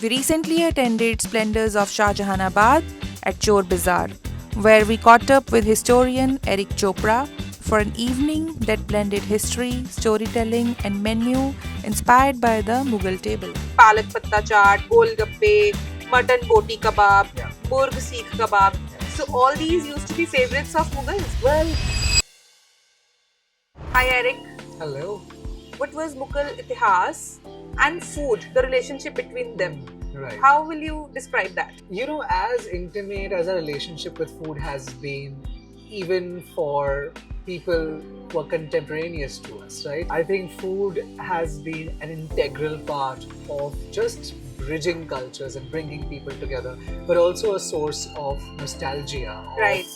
We recently attended Splendours of Shahjahanabad at Chor Bizarre, where we caught up with historian Eric Chopra for an evening that blended history, storytelling, and menu inspired by the Mughal table. Palak patta chaat, golgappe, mutton boti kebab, murg seekh kebab. So all these used to be favorites of Mughals. Well, Hi Eric. hello. What was Mughal itihas and food, the relationship between them? Right. How will you describe that? You know, as intimate as our relationship with food has been, even for people who are contemporaneous to us, right? I think food has been an integral part of just bridging cultures and bringing people together, but also a source of nostalgia. Right.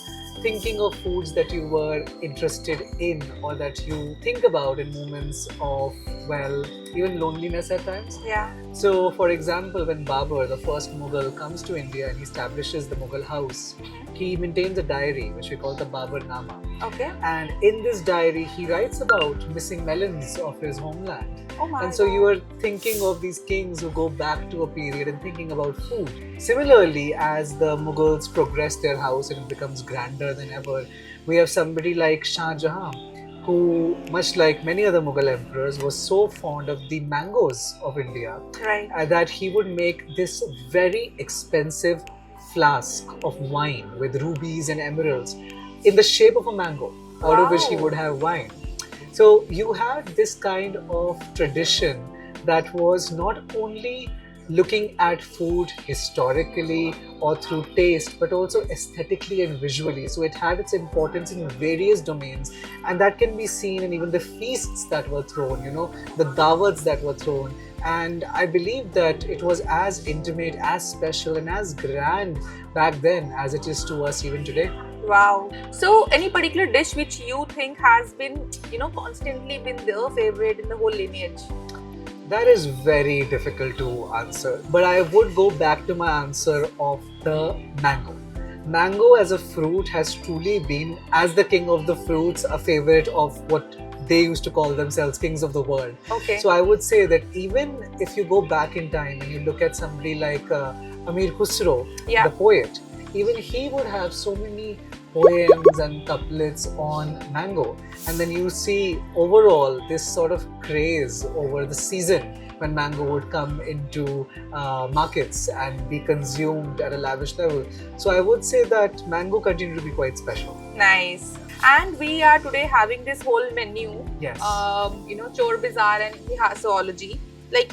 Thinking of foods that you were interested in or that you think about in moments of, well, even loneliness at times. Yeah. So, for example, when Babur, the first Mughal, comes to India and he establishes the Mughal house, he maintains a diary which we call the Babur Nama. Okay. And in this diary, he writes about missing melons of his homeland. Oh my And so you are thinking of these kings who go back to a period and thinking about food. Similarly, as the Mughals progress their house and it becomes grander than ever, we have somebody like Shah Jahan, who, much like many other Mughal emperors, was so fond of the mangoes of India Right. that he would make this very expensive flask of wine with rubies and emeralds in the shape of a mango, out of which he Wow. would have wine. So you had this kind of tradition that was not only looking at food historically or through taste, but also aesthetically and visually. So it had its importance in various domains, and that can be seen in even the feasts that were thrown, the dawats that were thrown. And I believe that it was as intimate, as special, and as grand back then as it is to us even today. Wow. So any particular dish which you think has been, constantly been their favorite in the whole lineage? That is very difficult to answer, but I would go back to my answer of the mango. Mango as a fruit has truly been, as the king of the fruits, a favorite of what they used to call themselves kings of the world. Okay. So I would say that even if you go back in time and you look at somebody like Amir Khusro, Yeah. the poet, even he would have so many poems and couplets on mango. And then you see overall this sort of craze over the season when mango would come into markets and be consumed at a lavish level. So I would say that mango continued to be quite special. Nice. And we are today having this whole menu, Yes. Chor Bizarre and Itihasology. Like,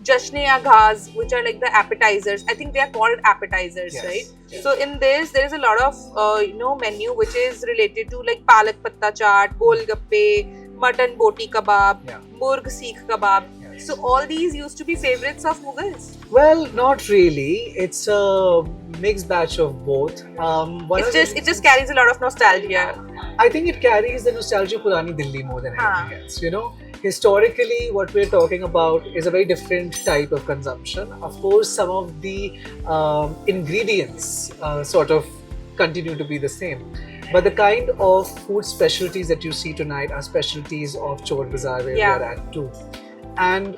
Jashne-e-Aghaaz, which are like the appetizers. I think they are called appetizers, Yes. right? Yes. So in this, there is a lot of, menu which is related to like palak patta chaat, golgappe, mutton boti kebab, Yeah. murg seekh kebab. Yes. So all these used to be favorites of Mughals. Well, not really. It's a mixed batch of both. It just carries a lot of nostalgia. I think it carries the nostalgia of Purani Delhi more than anything else. Historically, what we're talking about is a very different type of consumption. Of course, some of the ingredients sort of continue to be the same. But the kind of food specialties that you see tonight are specialties of Chor Bizarre, where we are at too. And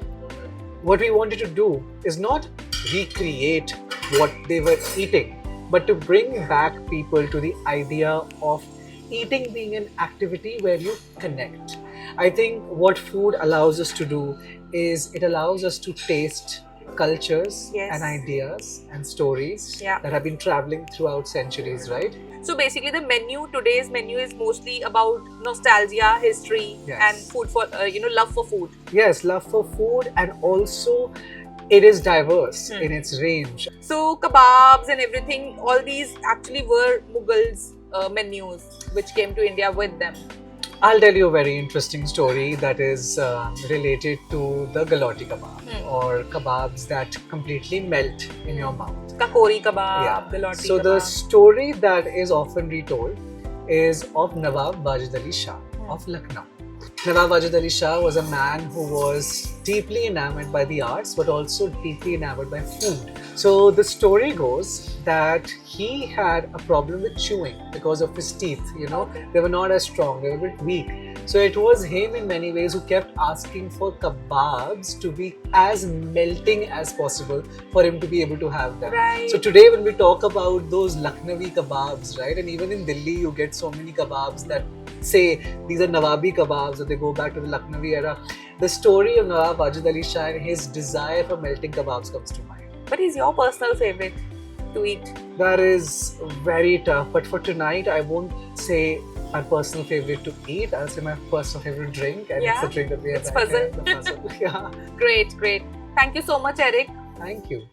what we wanted to do is not recreate what they were eating, but to bring back people to the idea of eating being an activity where you connect. I think what food allows us to do is it allows us to taste cultures Yes. and ideas and stories Yeah. that have been traveling throughout centuries, right? So basically, today's menu is mostly about nostalgia, history, Yes. and food for, love for food. Yes, love for food, and also it is diverse in its range. So kebabs and everything, all these actually were Mughals' menus, which came to India with them. I'll tell you a very interesting story that is related to the galoti kebab or kebabs that completely melt in your mouth. Kakori kebab, galoti So kebab. the story that is often retold is of Nawab Wajid Ali Shah of Lucknow. Nawab Wajid Ali Shah was a man who was deeply enamored by the arts but also deeply enamored by food. So the story goes that he had a problem with chewing because of his teeth. They were not as strong, they were a bit weak. So it was him in many ways who kept asking for kebabs to be as melting as possible for him to be able to have them. Right. So today when we talk about those Lucknowi kebabs, right, and even in Delhi you get so many kebabs that say these are Nawabi kebabs or they go back to the Lucknowi era. The story of Nawab Wajid Ali Shah and his desire for melting kebabs comes to mind. But he's your personal favorite to eat? That is very tough. But for tonight, I won't say my personal favorite to eat. I'll say my personal favorite drink, and it's the drink that we have. It's puzzle. The puzzle. Yeah. Great. Thank you so much, Eric. Thank you.